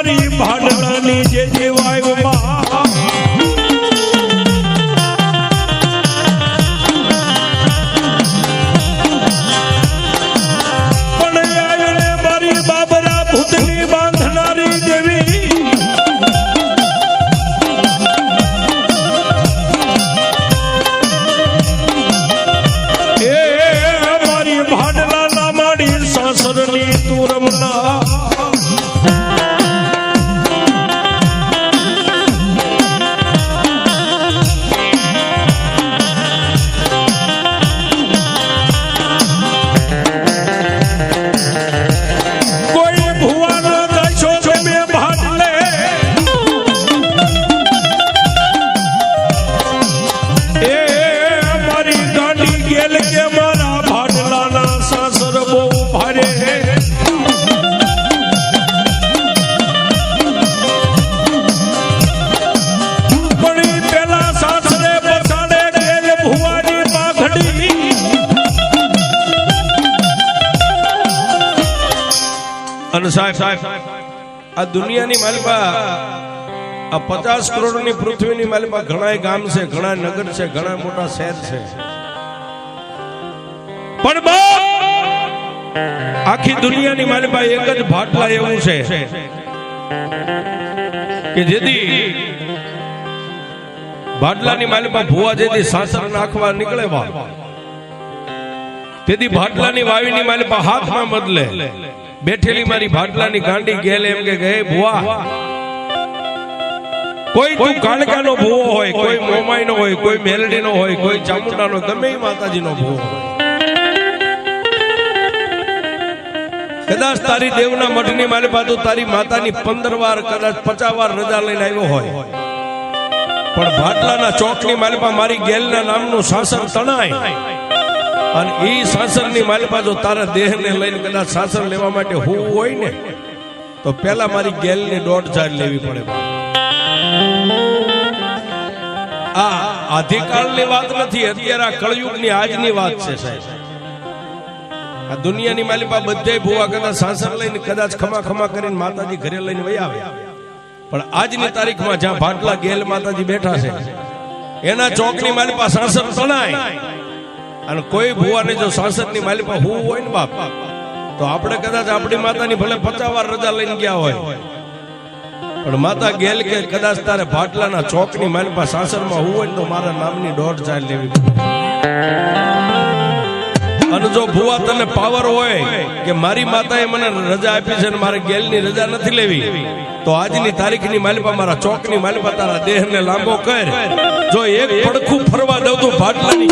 મારી ભાડલાની જે જીવાયમાં સાહેબ આ દુનિયાની માલિકા આ 50 કરોડની પૃથ્વીની માલિકા ઘણા ગામ છે, ઘણા નગર છે, ઘણા મોટા શહેર છે, પણ આખી દુનિયાની માલિકા એક જ ભાટલા એવું છે કે જેથી ભાટલાની માલિકા ભુવા જેથી સાસર નાખવા નીકળે તેથી ભાટલાની વાવીની માલિકા હાથમાં બદલે બેઠેલી મારી ભાટલાની ગાંડી ગેલે એમ કે હે ભુવા, કોઈ તું કાણકાનો ભુવો હોય, કોઈ મોમાઈનો હોય, કોઈ મેલડીનો હોય, કોઈ ચામુંડાનો, ગમે એ માતાજીનો ભુવો હોય, કદાચ તારી દેવના મઠની માલિકા તું તારી માતાની 15 વાર કદાચ 50 વાર રજા લઈને આવ્યો હોય, પણ ભાટલાના ચોકની માલિકા મારી ગેલના નામનું સાસર તણાય અને એ સાસરની માલિકા જો તારા દેહને લઈને કદાચ સાસર લેવા માટે હું હોય ને તો પેલા મારી ગેલની 1.5 લેવી પડે. આ આધિકાળની વાત નથી, અત્યારે આ કળયુગની આજની વાત છે સાહેબ. આ દુનિયાની માલિકા બધે ભુવા કદાચ સાસર લઈને કદાચ ખમા ખમા કરીને માતાજી ઘરે લઈને વહી આવે, પણ આજની તારીખમાં જ્યાં ભાટલા ગેલ માતાજી બેઠા છે એના ચોકની માલિકા સાસર તણાય અને કોઈ ભુવાને જો સાસરની માલિકા હું હોય ને બાપ તો આપણે કદાચ આપણી માતાની ભલે 50 વાર રજા લઈને ગયા હોય, પણ માતા ગેલ કે કદાચ તારે ભાટલાના ચોકની માલિકા સાસરમાં હું હોય ને તો મારા નામની 1.5 લેવી. અને જો ભુવા તને પાવર હોય કે મારી માતાએ મને રજા આપી છે અને મારે ગેલની રજા નથી લેવી તો આજની તારીખની માલિકા મારા ચોકની માલિકા તારા દેહને લાંબો કર. જો એક પડખું ફરવા દઉં તો ભાટલાની